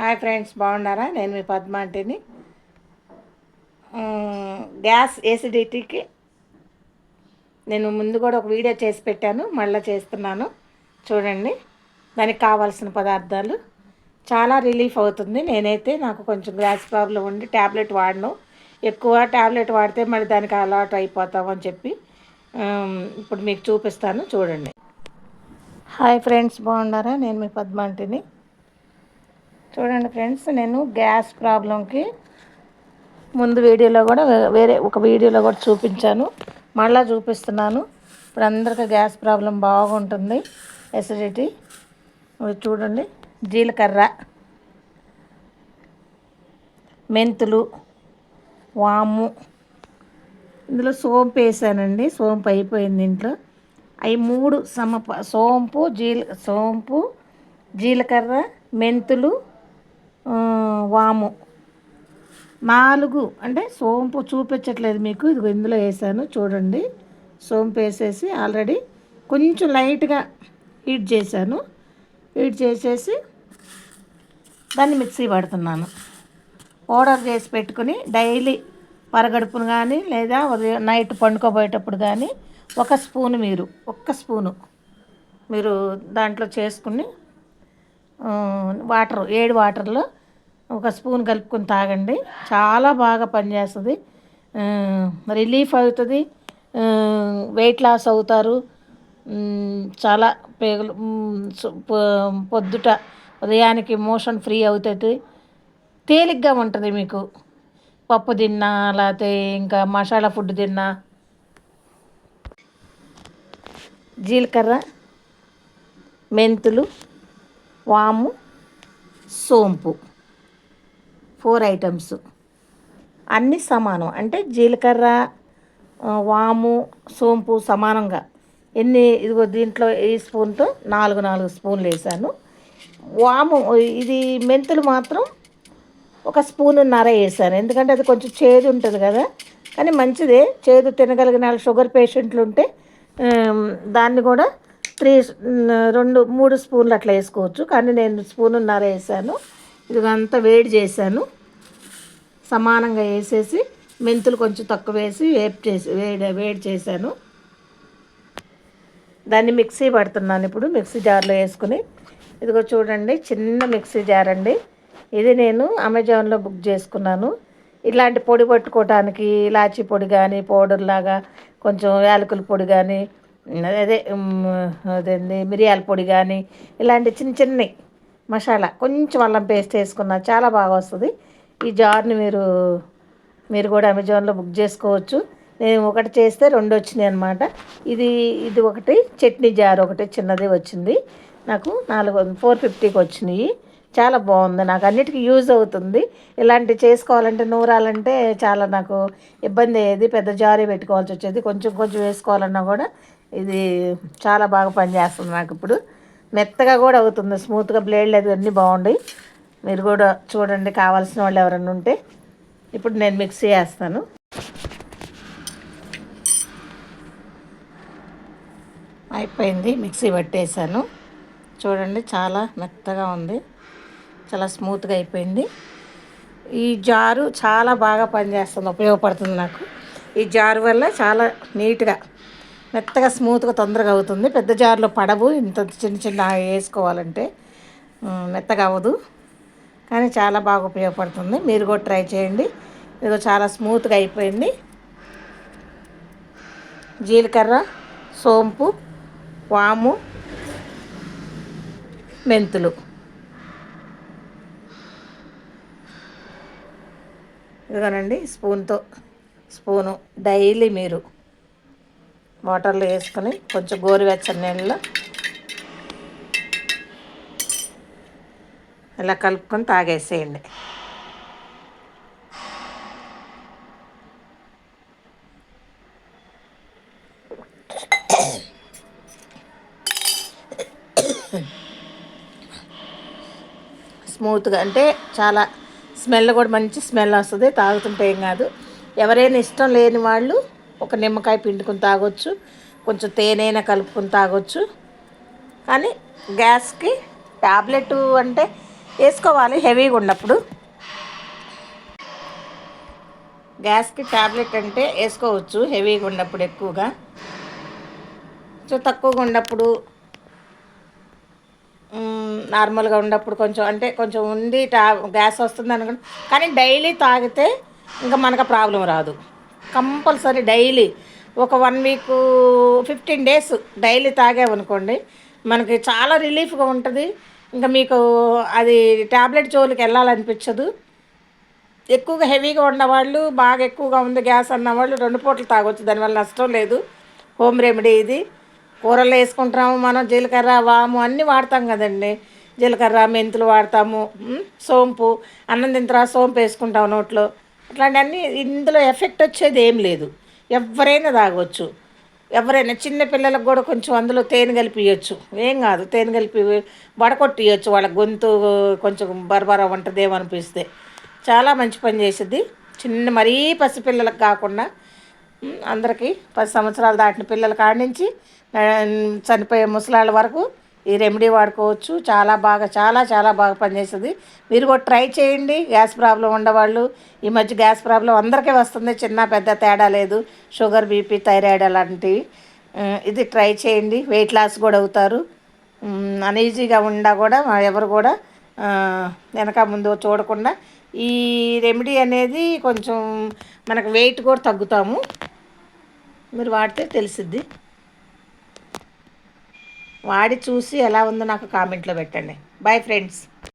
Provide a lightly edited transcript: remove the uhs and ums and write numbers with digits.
Hi friends, బాగున్నారా? నేను మీ Padma అంటిని. Gas ఎసిడిటీకి నేను ముందు కూడా ఒక వీడియో చేసి పెట్టాను, మళ్ళీ చేస్తున్నాను చూడండి. దానికి కావాల్సిన పదార్థాలు చాలా రిలీఫ్ అవుతుంది. నేనైతే నాకు కొంచెం గ్యాస్ ప్రాబ్లం ఉండి ట్యాబ్లెట్ వాడను. ఎక్కువ ట్యాబ్లెట్ వాడితే మళ్ళీ దానికి అలవాటు అయిపోతామని చెప్పి ఇప్పుడు మీకు చూపిస్తాను చూడండి. హాయ్ ఫ్రెండ్స్, బాగున్నారా? నేను మీ పద్మ అంటిని. చూడండి ఫ్రెండ్స్, నేను గ్యాస్ ప్రాబ్లంకి ముందు వీడియోలో కూడా వేరే ఒక వీడియోలో కూడా చూపించాను, మళ్ళీ చూపిస్తున్నాను. ఇప్పుడు అందరికీ గ్యాస్ ప్రాబ్లం బాగుంటుంది, ఎసిడిటీ. చూడండి, జీలకర్ర, మెంతులు, వాము, ఇందులో సోంపు వేసానండి. సోంపు అయిపోయింది ఇంట్లో. అవి మూడు సోంపు, జీలకర్ర, మెంతులు, వాము 4. అంటే సోంపు చూపించట్లేదు మీకు, ఇదిగో ఇందులో వేసాను చూడండి. సోంపు వేసేసి ఆల్రెడీ కొంచెం లైట్గా హీట్ చేశాను. హీట్ చేసేసి దాన్ని మిక్సీ పడుతున్నాను. పౌడర్ చేసి పెట్టుకుని డైలీ పరగడుపును కానీ లేదా ఉదయం నైట్ పండుకోబోయేటప్పుడు కానీ ఒక్క స్పూను మీరు దాంట్లో చేసుకుని వేడి వాటర్లో ఒక స్పూన్ కలుపుకొని తాగండి. చాలా బాగా పనిచేస్తుంది, రిలీఫ్ అవుతుంది, వెయిట్ లాస్ అవుతారు. చాలా పొద్దుట ఉదయానికి మోషన్ ఫ్రీ అవుతుంది, తేలిగ్గా ఉంటుంది మీకు. పప్పు తిన్నా లేకపోతే ఇంకా మసాలా ఫుడ్ తిన్నా. జీలకర్ర, మెంతులు, వాము, సోంపు 4 ఐటమ్స్ అన్నీ సమానం. అంటే జీలకర్ర, వాము, సోంపు సమానంగా ఇదిగో దీంట్లో ఈ స్పూన్తో 4 స్పూన్లు వేసాను. వాము మెంతులు మాత్రం 1.5 స్పూన్ వేసాను. ఎందుకంటే అది కొంచెం చేదు ఉంటుంది కదా, కానీ మంచిదే. చేదు తినగలిగిన షుగర్ పేషెంట్లు ఉంటే దాన్ని కూడా 3 స్పూన్లు అట్లా వేసుకోవచ్చు. కానీ నేను 1.5 స్పూన్ వేసాను. ఇదిగంతా వేడి చేశాను, సమానంగా వేసేసి మెంతులు కొంచెం తక్కువ వేసి వేడి చేశాను. దాన్ని మిక్సీ పడుతున్నాను ఇప్పుడు. మిక్సీ జార్లో వేసుకుని, ఇదిగో చూడండి, చిన్న మిక్సీ జార్ అండి ఇది. నేను అమెజాన్లో బుక్ చేసుకున్నాను. ఇలాంటి పొడి పట్టుకోవటానికి ఇలాచీ పొడి కానీ పౌడర్ లాగా, కొంచెం యాలకుల పొడి కానీ, అదేంది మిరియాల పొడి కానీ, ఇలాంటి చిన్న మసాలా, కొంచెం అల్లం పేస్ట్ వేసుకున్నా చాలా బాగా వస్తుంది. ఈ జార్ని మీరు కూడా అమెజాన్లో బుక్ చేసుకోవచ్చు. నేను ఒకటి చేస్తే 2 వచ్చినాయి అనమాట. ఇది ఒకటి చట్నీ జార్ ఒకటి చిన్నది వచ్చింది నాకు. 450కి వచ్చినాయి. చాలా బాగుంది, నాకు అన్నిటికీ యూజ్ అవుతుంది. ఇలాంటివి చేసుకోవాలంటే నూరాలంటే చాలా నాకు ఇబ్బంది అయ్యేది, పెద్ద జారీ పెట్టుకోవాల్సి వచ్చేది. కొంచెం వేసుకోవాలన్నా కూడా ఇది చాలా బాగా పనిచేస్తుంది నాకు. ఇప్పుడు మెత్తగా కూడా అవుతుంది, స్మూత్గా, బ్లేడ్ లేదు, అన్నీ బాగుంటాయి. మీరు కూడా చూడండి, కావాల్సిన వాళ్ళు ఎవరైనా ఉంటే. ఇప్పుడు నేను మిక్సీ వేస్తాను. అయిపోయింది, మిక్సీ పట్టేసాను. చూడండి, చాలా మెత్తగా ఉంది, చాలా స్మూత్గా అయిపోయింది. ఈ జారు చాలా బాగా పనిచేస్తుంది, ఉపయోగపడుతుంది నాకు. ఈ జారు వల్ల చాలా నీట్గా, మెత్తగా, స్మూత్గా తొందరగా అవుతుంది. పెద్ద జార్లో పడవు, ఇంత చిన్న వేసుకోవాలంటే మెత్తగా అవ్వదు. కానీ చాలా బాగా ఉపయోగపడుతుంది, మీరు కూడా ట్రై చేయండి. ఇదిగో చాలా స్మూత్గా అయిపోయింది. జీలకర్ర, సోంపు, వాము, మెంతులు, ఇదిగోనండి స్పూను డైలీ మీరు వాటర్లో వేసుకొని కొంచెం గోరువెచ్చని నీళ్ళలో ఇలా కలుపుకొని తాగేసేయండి. స్మూత్గా, అంటే చాలా స్మెల్ కూడా మంచి స్మెల్ వస్తుంది, తాగుతుంటే ఏం కాదు. ఎవరైనా ఇష్టం లేని వాళ్ళు ఒక నిమ్మకాయ పిండుకొని తాగొచ్చు, కొంచెం తేనెైనా కలుపుకొని తాగొచ్చు. కానీ గ్యాస్కి ట్యాబ్లెట్ అంటే వేసుకోవాలి హెవీగా ఉన్నప్పుడు. గ్యాస్కి ట్యాబ్లెట్ అంటే వేసుకోవచ్చు హెవీగా ఉన్నప్పుడు ఎక్కువగా. సో తక్కువగా ఉన్నప్పుడు నార్మల్గా ఉన్నప్పుడు కొంచెం అంటే కొంచెం ఉండి గ్యాస్ వస్తుంది అనుకోండి. కానీ డైలీ తాగితే ఇంకా మనకు ప్రాబ్లం రాదు. కంపల్సరీ డైలీ ఒక 1 వీక్ 15 డేస్ డైలీ తాగామనుకోండి మనకి చాలా రిలీఫ్గా ఉంటుంది. ఇంకా మీకు అది ట్యాబ్లెట్ జోలికి వెళ్ళాలనిపించదు. ఎక్కువగా హెవీగా ఉన్నవాళ్ళు, బాగా ఎక్కువగా ఉంది గ్యాస్ అన్నవాళ్ళు 2 పూటలు తాగొచ్చు, దానివల్ల నష్టం లేదు. హోమ్ రెమెడీ ఇది. కూరల్లో వేసుకుంటాము మనం, జీలకర్ర వాము అన్నీ వాడతాం కదండి. జీలకర్ర మెంతులు వాడతాము, సోంపు, అన్నం తిన్న తర్వాత సోంపు వేసుకుంటాం నోట్లో. అట్లాంటివన్నీ ఇందులో ఎఫెక్ట్ వచ్చేది ఏం లేదు. ఎవరైనా తాగొచ్చు. ఎవరైనా చిన్న పిల్లలకు కూడా కొంచెం అందులో తేనె కలిపి ఇవ్వచ్చు, ఏం కాదు. తేనె కలిపి వడకొట్టి ఇవ్వచ్చు, వాళ్ళ గొంతు కొంచెం బరబర ఉంటుందేమనిపిస్తే. చాలా మంచి పని చేసిద్ది. మరీ పసిపిల్లలకు కాకుండా అందరికీ 10 సంవత్సరాలు దాటిన పిల్లల కాడి నుంచి చనిపోయే ముసలాళ్ళ వరకు ఈ రెమెడీ వాడుకోవచ్చు. చాలా బాగా చాలా చాలా బాగా పనిచేస్తుంది. మీరు కూడా ట్రై చేయండి. గ్యాస్ ప్రాబ్లం ఉండేవాళ్ళు, ఈ మధ్య గ్యాస్ ప్రాబ్లం అందరికీ వస్తుంది, చిన్న పెద్ద తేడా లేదు. షుగర్, బీపీ, థైరాయిడ్ అలాంటివి. ఇది ట్రై చేయండి. వెయిట్ లాస్ కూడా అవుతారు. అనీజీగా ఉండా కూడా ఎవరు కూడా వెనక ముందు చూడకుండా ఈ రెమెడీ అనేది కొంచెం మనకు వెయిట్ కూడా తగ్గుతాము. మీరు వాడితే తెలిసిద్ది. వాడి చూసి ఎలా ఉందో నాకు కామెంట్లో పెట్టండి. Bye friends.